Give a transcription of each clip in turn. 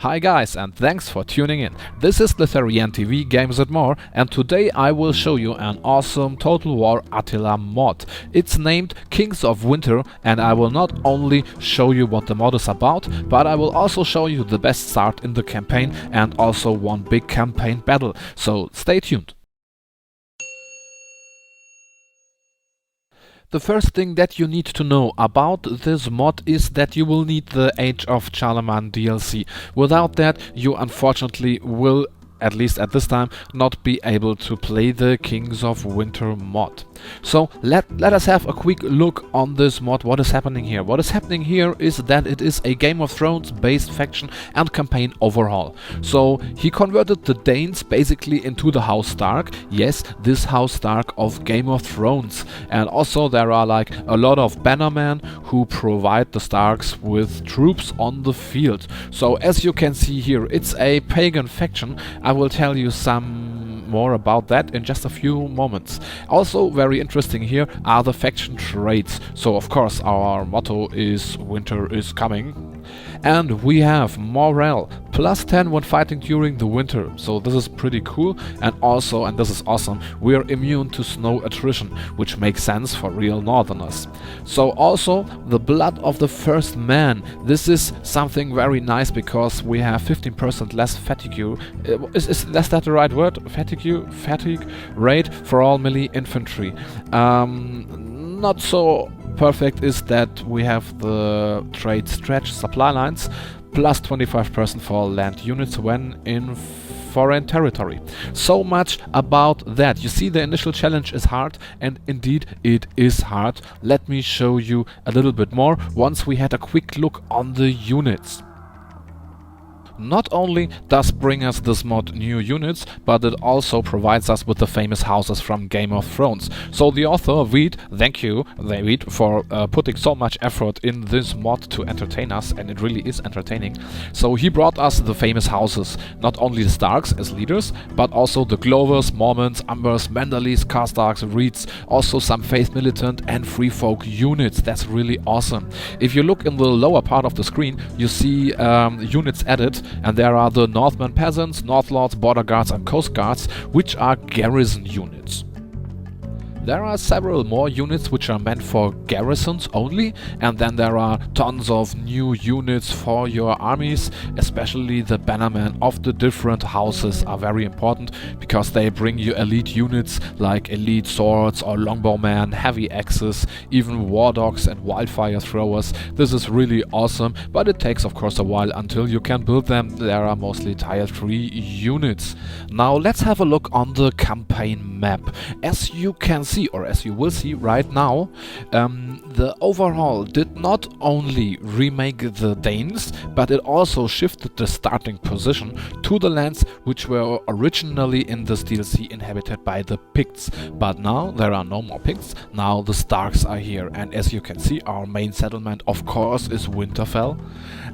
Hi guys, and thanks for tuning in. This is Lithuanian TV Games and More, and today I will show you an awesome Total War Attila mod. It's named Kings of Winter, and I will not only show you what the mod is about, but I will also show you the best start in the campaign and also one big campaign battle. So stay tuned. The first thing that you need to know about this mod is that you will need the Age of Charlemagne DLC. Without that, you unfortunately will, at least at this time, not be able to play the Kings of Winter mod. So let us have a quick look on this mod. What is happening here? What is happening here is that it is a Game of Thrones based faction and campaign overhaul. So he converted the Danes basically into the House Stark. Yes, this House Stark of Game of Thrones. And also there are like a lot of bannermen who provide the Starks with troops on the field. So as you can see here, it's a pagan faction. I will tell you some more about that in just a few moments. Also very interesting here are the faction traits. So of course our motto is winter is coming. And we have morale +10 when fighting during the winter, so this is pretty cool. And also, and this is awesome, we are immune to snow attrition, which makes sense for real northerners. So also the blood of the first man, this is something very nice because we have 15% less fatigue. Is that the right word? Fatigue rate for all melee infantry. Not so perfect is that we have the trait stretch supply lines +25% for land units when in foreign territory. So much about that. You see, the initial challenge is hard, and indeed it is hard. Let me show you a little bit more once we had a quick look on the units. Not only does bring us this mod new units, but it also provides us with the famous houses from Game of Thrones. So the author, Wiid, thank you, Wiid, for putting so much effort in this mod to entertain us, and it really is entertaining. So he brought us the famous houses, not only the Starks as leaders, but also the Glovers, Mormonts, Umbers, Manderleys, Karstarks, Reeds, also some Faith Militant and Free Folk units. That's really awesome. If you look in the lower part of the screen, you see units added. And there are the Northman Peasants, Northlords, Border Guards and Coast Guards, which are garrison units. There are several more units which are meant for garrisons only, and then there are tons of new units for your armies. Especially the bannermen of the different houses are very important because they bring you elite units like elite swords or longbowmen, heavy axes, even war dogs and wildfire throwers. This is really awesome, but it takes of course a while until you can build them. There are mostly tier 3 units. Now let's have a look on the campaign map. As you can see, or as you will see right now, the Overhaul did not only remake the Danes, but it also shifted the starting position to the lands which were originally in this DLC inhabited by the Picts. But now there are no more Picts, now the Starks are here, and as you can see, our main settlement of course is Winterfell.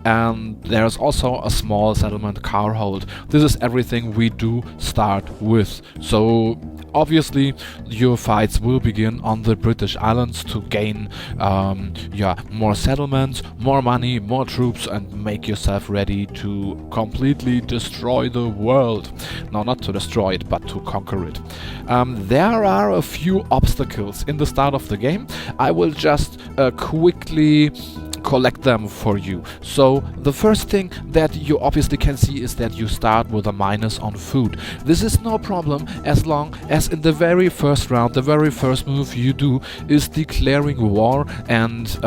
And there's also a small settlement, Carhold. This is everything we do start with. So obviously your fights will begin on the British Islands to gain more settlements, more money, more troops, and make yourself ready to completely destroy the world. No, not to destroy it, but to conquer it. There are a few obstacles in the start of the game. I will just quickly collect them for you. So the first thing that you obviously can see is that you start with a minus on food. This is no problem as long as in the very first round, the very first move you do is declaring war and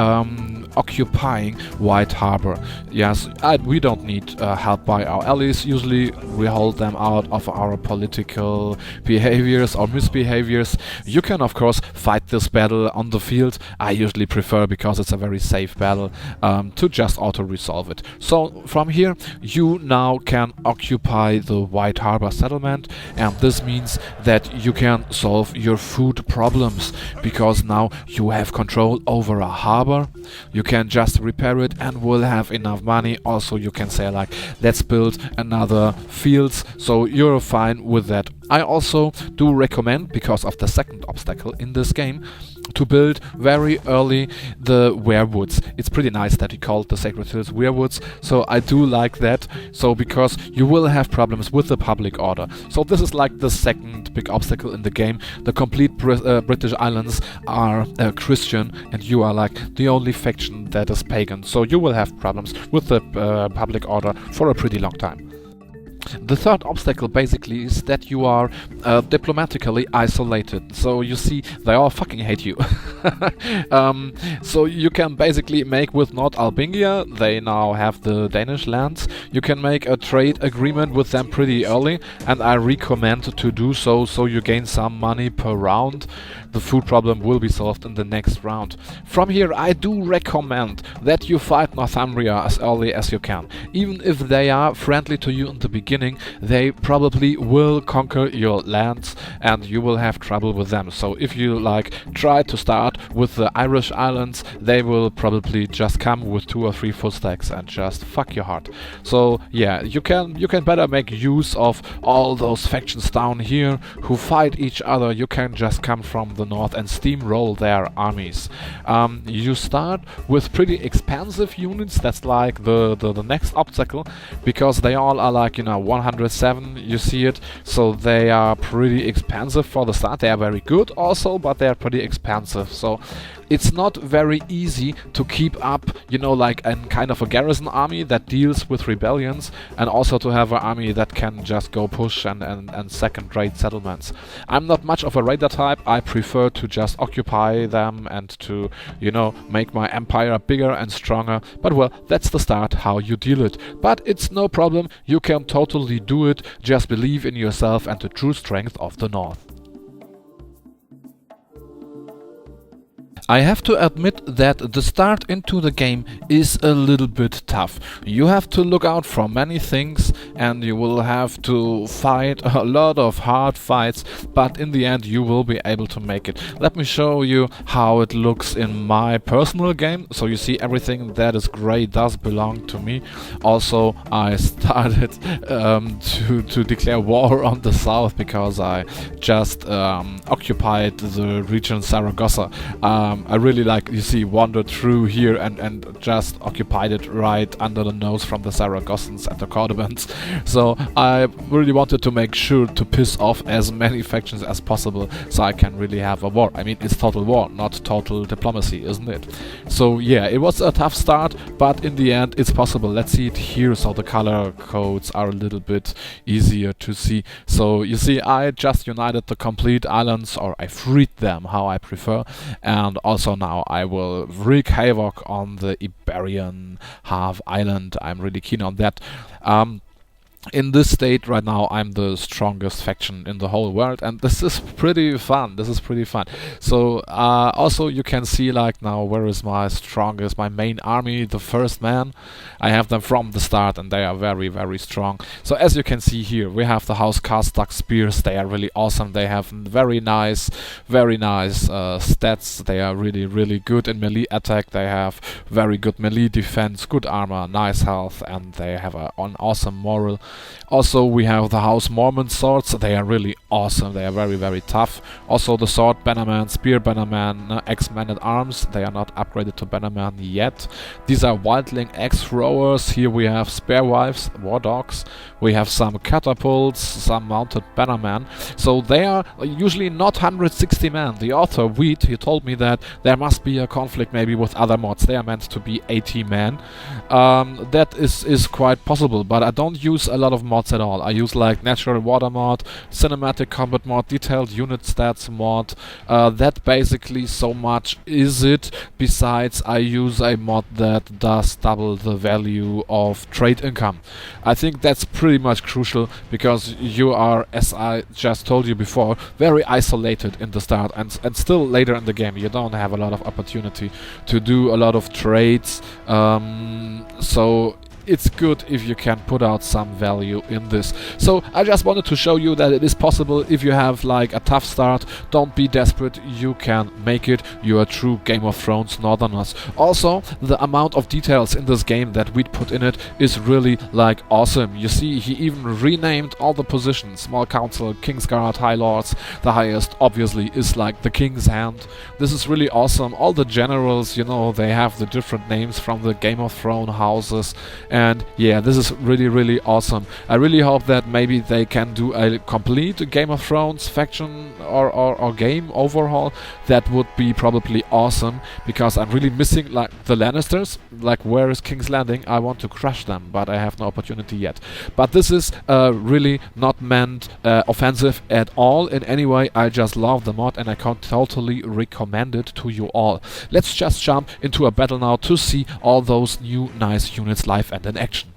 occupying White Harbor. Yes, we don't need help by our allies. Usually we hold them out of our political behaviors or misbehaviors. You can of course fight this battle on the field. I usually prefer, because it's a very safe battle, to just auto-resolve it. So from here you now can occupy the White Harbor settlement, and this means that you can solve your food problems, because now you have control over a harbor. You can just repair it and will have enough money. Also you can say like, let's build another fields, so you're fine with that. I also do recommend, because of the second obstacle in this game, to build very early the weirwoods. It's pretty nice that he called the Sacred Hills weirwoods, so I do like that. So because you will have problems with the public order. So this is like the second big obstacle in the game. The complete British Islands are Christian, and you are like the only faction that is pagan. So you will have problems with the public order for a pretty long time. The third obstacle basically is that you are diplomatically isolated. So you see, they all fucking hate you. So you can basically make with North Albania, they now have the Danish lands, you can make a trade agreement with them pretty early, and I recommend to do so, so you gain some money per round. The food problem will be solved in the next round. From here, I do recommend that you fight Northumbria as early as you can. Even if they are friendly to you in the beginning, they probably will conquer your lands and you will have trouble with them. So if you like try to start with the Irish Islands, they will probably just come with 2 or 3 full stacks and just fuck your heart. So yeah, you can better make use of all those factions down here who fight each other. You can just come from the north and steamroll their armies. You start with pretty expensive units. That's like the next obstacle, because they all are like, you know, 107, you see it, so they are pretty expensive for the start. They are very good also, but they are pretty expensive, so it's not very easy to keep up, you know, like a kind of a garrison army that deals with rebellions, and also to have an army that can just go push and second-rate settlements. I'm not much of a raider type. I prefer to just occupy them and to, you know, make my empire bigger and stronger. But well, that's the start, how you deal it. But it's no problem, you can totally do it. Just believe in yourself and the true strength of the North. I have to admit that the start into the game is a little bit tough. You have to look out for many things and you will have to fight a lot of hard fights, but in the end you will be able to make it. Let me show you how it looks in my personal game. So you see, everything that is grey does belong to me. Also, I started to declare war on the south because I just occupied the region Saragossa. I really, like, you see, wandered through here and just occupied it right under the nose from the Saragossans and the Cordobans. So I really wanted to make sure to piss off as many factions as possible so I can really have a war. I mean, it's total war, not total diplomacy, isn't it? So yeah, it was a tough start, but in the end it's possible. Let's see it here, so the color codes are a little bit easier to see. So you see, I just united the complete islands, or I freed them, how I prefer, and also now I will wreak havoc on the Iberian half island. I'm really keen on that. In this state right now, I'm the strongest faction in the whole world, and this is pretty fun. So also you can see, like, now where is my strongest, my main army, the first man. I have them from the start and they are very, very strong. So as you can see here, we have the House Karstark spears. They are really awesome. They have very nice stats. They are really, really good in melee attack. They have very good melee defense, good armor, nice health, and they have an awesome moral. Also, we have the House Mormon swords. They are really awesome. They are very, very tough. Also, the sword Bannerman, spear Bannerman, X-Men at arms. They are not upgraded to Bannerman yet. These are Wildling X-throwers. Here we have Spear Wives, War Dogs. We have some catapults, some mounted Bannerman. So they are usually not 160 men. The author, Wiid, he told me that there must be a conflict maybe with other mods. They are meant to be 80 men. That is quite possible, but I don't use a lot of mods at all. I use like natural water mod, cinematic combat mod, detailed unit stats mod. That basically so much is it. Besides, I use a mod that does double the value of trade income. I think that's pretty much crucial, because you are, as I just told you before, very isolated in the start, and still later in the game you don't have a lot of opportunity to do a lot of trades. So it's good if you can put out some value in this. So I just wanted to show you that it is possible if you have like a tough start. Don't be desperate, you can make it. You are true Game of Thrones Northerners. Also, the amount of details in this game that Wiid put in it is really like awesome. You see, he even renamed all the positions: Small Council, Kingsguard, High Lords. The highest obviously is like the King's Hand. This is really awesome. All the generals, you know, they have the different names from the Game of Thrones houses, and yeah, this is really awesome. I really hope that maybe they can do a complete Game of Thrones faction or game overhaul. That would be probably awesome, because I'm really missing like the Lannisters. Like, where is King's Landing? I want to crush them, but I have no opportunity yet. But this is really not meant offensive at all in any way. I just love the mod and I can totally recommend it to you all. Let's just jump into a battle now to see all those new nice units live and in action.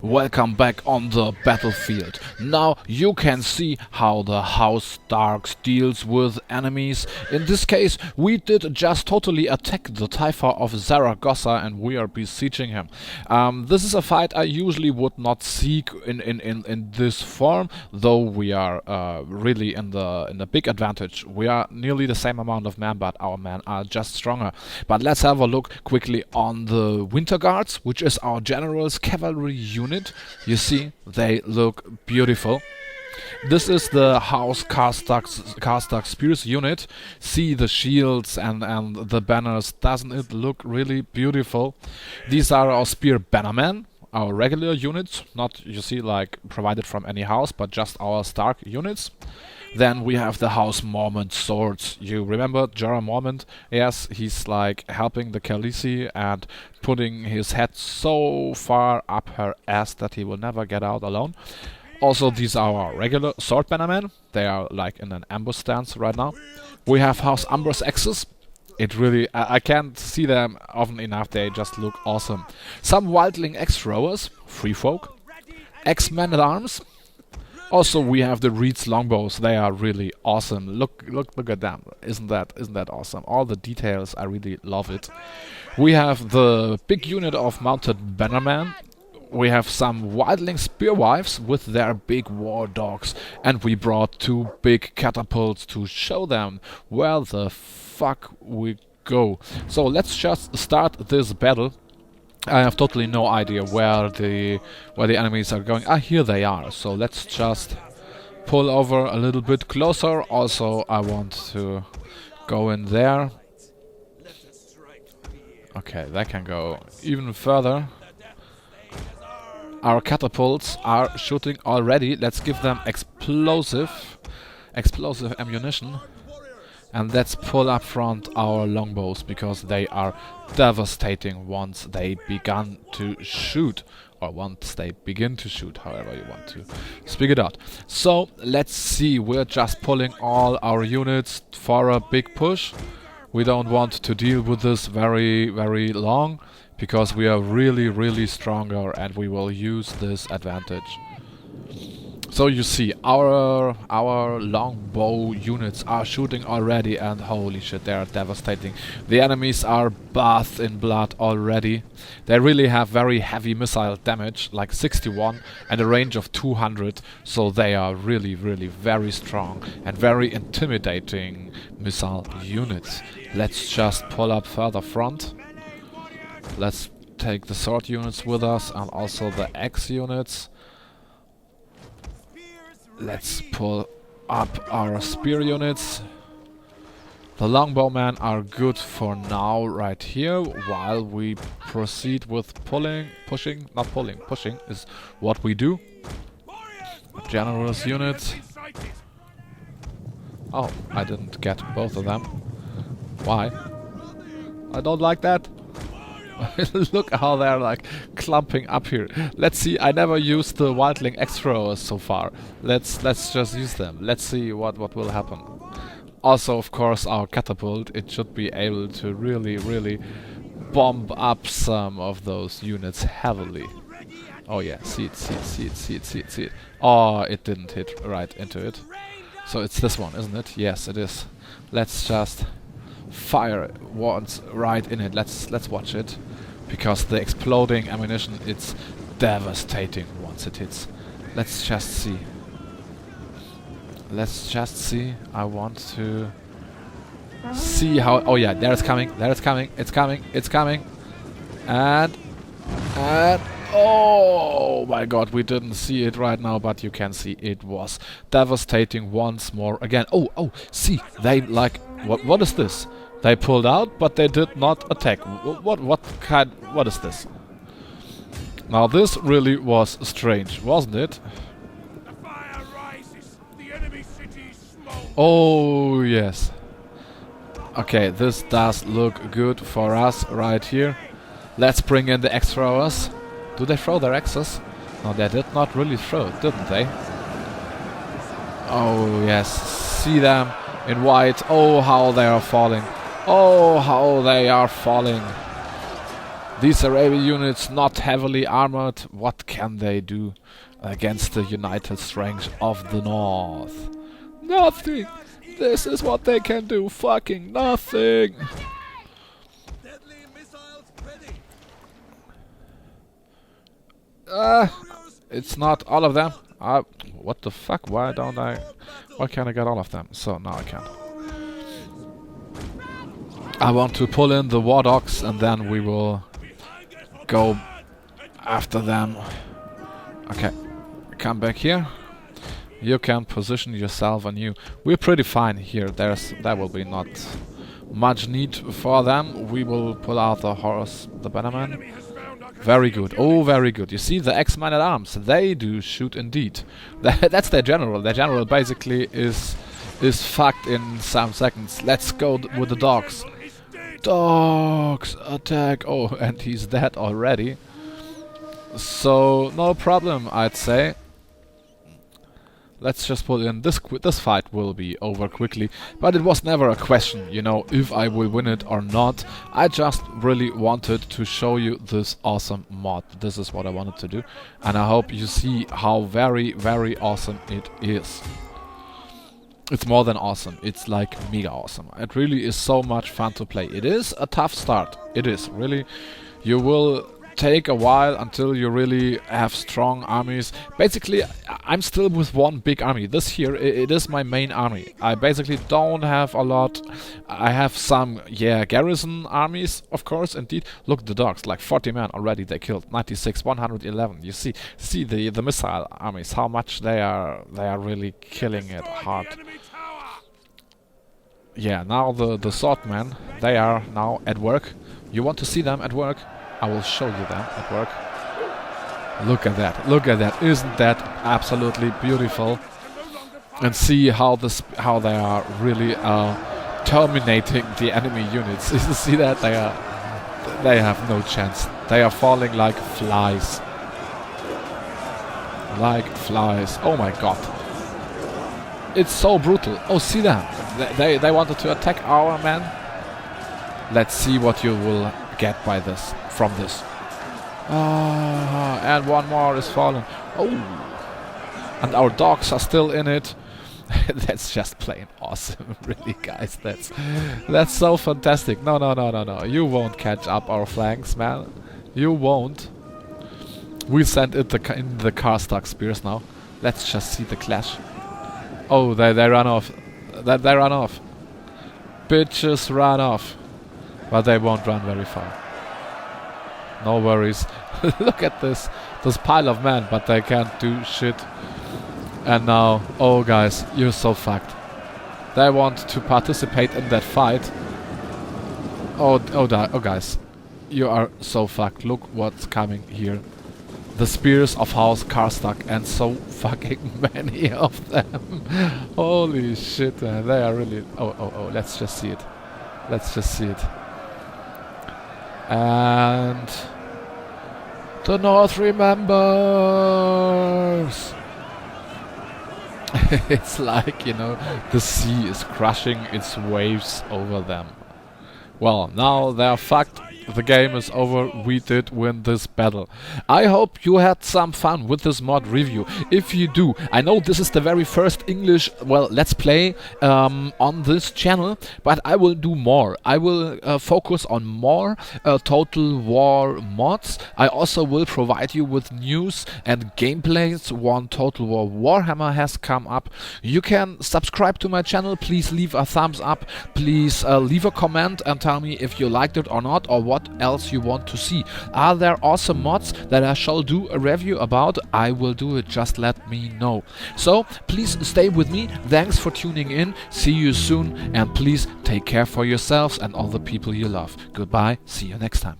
Welcome back on the battlefield. Now you can see how the House Starks deals with enemies. In this case, we did just totally attack the Taifa of Zaragoza and we are besieging him. This is a fight I usually would not seek in this form, though we are really in the big advantage. We are nearly the same amount of men, but our men are just stronger. But let's have a look quickly on the Winter Guards, which is our general's cavalry unit. You see, they look beautiful. This is the House Karstark Spears unit. See the shields and the banners. Doesn't it look really beautiful? These are our Spear Bannermen, our regular units, not, you see, like provided from any house, but just our Stark units. Then we have the House Mormont swords. You remember Jorah Mormont? Yes, he's like helping the Khaleesi and putting his head so far up her ass that he will never get out alone. Also, these are our regular sword bannermen. They are like in an ambush stance right now. We have House Umbros Axes. It really, I can't see them often enough. They just look awesome. Some Wildling X-Throwers, Free Folk. X-Men at Arms. Also, we have the Reed's longbows. They are really awesome. Look at them. Isn't that awesome? All the details, I really love it. We have the big unit of mounted bannermen. We have some Wildling Spearwives with their big war dogs, and we brought 2 big catapults to show them where the fuck we go. So let's just start this battle. I have totally no idea where the enemies are going. Ah, here they are. So let's just pull over a little bit closer. Also, I want to go in there. Okay, that can go even further. Our catapults are shooting already. Let's give them explosive ammunition. And let's pull up front our longbows, because they are devastating once they begin to shoot. Or once they begin to shoot, however you want to speak it out. So, let's see, we're just pulling all our units for a big push. We don't want to deal with this very long, because we are really stronger and we will use this advantage. So you see, our longbow units are shooting already, and holy shit, they are devastating. The enemies are bathed in blood already. They really have very heavy missile damage, like 61, and a range of 200, so they are really very strong and very intimidating missile units. Let's just pull up further front. Let's take the sword units with us and also the axe units. Let's pull up our spear units. The longbowmen are good for now right here, while we proceed with pushing is what we do. Generous units. Oh, I didn't get both of them. Why? I don't like that. Look how they're like clumping up here. Let's see, I never used the Wildling X-Throwers so far. Let's just use them. Let's see what will happen. Also, of course, our catapult, it should be able to really bomb up some of those units heavily. Oh yeah, see it. Oh, it didn't hit right into it. So it's this one, isn't it? Yes, it is. Let's just fire once right in it. Let's watch it, because the exploding ammunition, it's devastating once it hits. Let's just see. Let's just see. I want to see how... Oh yeah, there it's coming. There it's coming. It's coming. It's coming. And oh my god, we didn't see it right now, but you can see it was devastating once more again. Oh, see, they like... What is this? They pulled out, but they did not attack. What is this? Now this really was strange, wasn't it? Oh yes. Okay, this does look good for us right here. Let's bring in the axe throwers. Do they throw their axes? No, they did not really throw, didn't they? Oh yes, see them in white. Oh, how they are falling. Oh, how they are falling. These Arabian units, not heavily armored, what can they do against the united strength of the North? Nothing! This is what they can do, fucking nothing! Deadly missiles ready. It's not all of them. What the fuck? Why can't I get all of them? So now I can. I want to pull in the war dogs and then we will go after them. Okay, come back here. You can position yourself anew. We're pretty fine here. There will be not much need for them. We will pull out the horse, the bannerman. Very good. Oh, very good. You see, the X-Men at arms, they do shoot indeed. That's their general. Their general basically is fucked in some seconds. Let's go with the dogs. Dogs attack. Oh, and he's dead already. So no problem, I'd say. Let's just pull in. This fight will be over quickly, but it was never a question, you know, if I will win it or not. I just really wanted to show you this awesome mod. This is what I wanted to do, and I hope you see how very, very awesome it is. It's more than awesome. It's like mega awesome. It really is so much fun to play. It is a tough start. It is really. You will take a while until you really have strong armies. Basically, I'm still with one big army. This here, it is my main army. I basically don't have a lot. I have some, yeah, garrison armies, of course, indeed. Look at the dogs, like 40 men already they killed. 96, 111. You see the missile armies, how much they are really killing it hard. Yeah, now the swordmen, they are now at work. You want to see them at work? I will show you them at work. Look at that. Look at that. Isn't that absolutely beautiful? And see how they are really terminating the enemy units. You see that? They have no chance. They are falling like flies. Like flies. Oh my god. It's so brutal. Oh, see them. They wanted to attack our men. Let's see what you will get by this. From this. And one more is fallen. Oh! And our dogs are still in it. That's just plain awesome, really, guys. That's so fantastic. No. You won't catch up our flanks, man. You won't. We send it in the car stuck spears now. Let's just see the clash. Oh, they run off. They run off. Bitches run off. But they won't run very far. No worries. Look at this pile of men, but they can't do shit. And now, oh guys, you're so fucked. They want to participate in that fight. Oh guys, you are so fucked. Look what's coming here. The spears of House Karstark, and so fucking many of them. Holy shit, man. They are really... Oh, let's just see it. Let's just see it. And the North remembers. It's like, you know, the sea is crushing its waves over them. Well, now they're fucked. the game is over, we did win this battle. I hope you had some fun with this mod review. If you do, I know this is the very first English, well, let's play on this channel, but I will do more. I will focus on more Total War mods. I also will provide you with news and gameplays when Total War Warhammer has come up. You can subscribe to my channel, please leave a thumbs up, please leave a comment and tell me if you liked it or not, or what else you want to see. Are there awesome mods that I shall do a review about? I will do it, just let me know. So please stay with me, thanks for tuning in, see you soon, and please take care for yourselves and all the people you love. Goodbye, see you next time.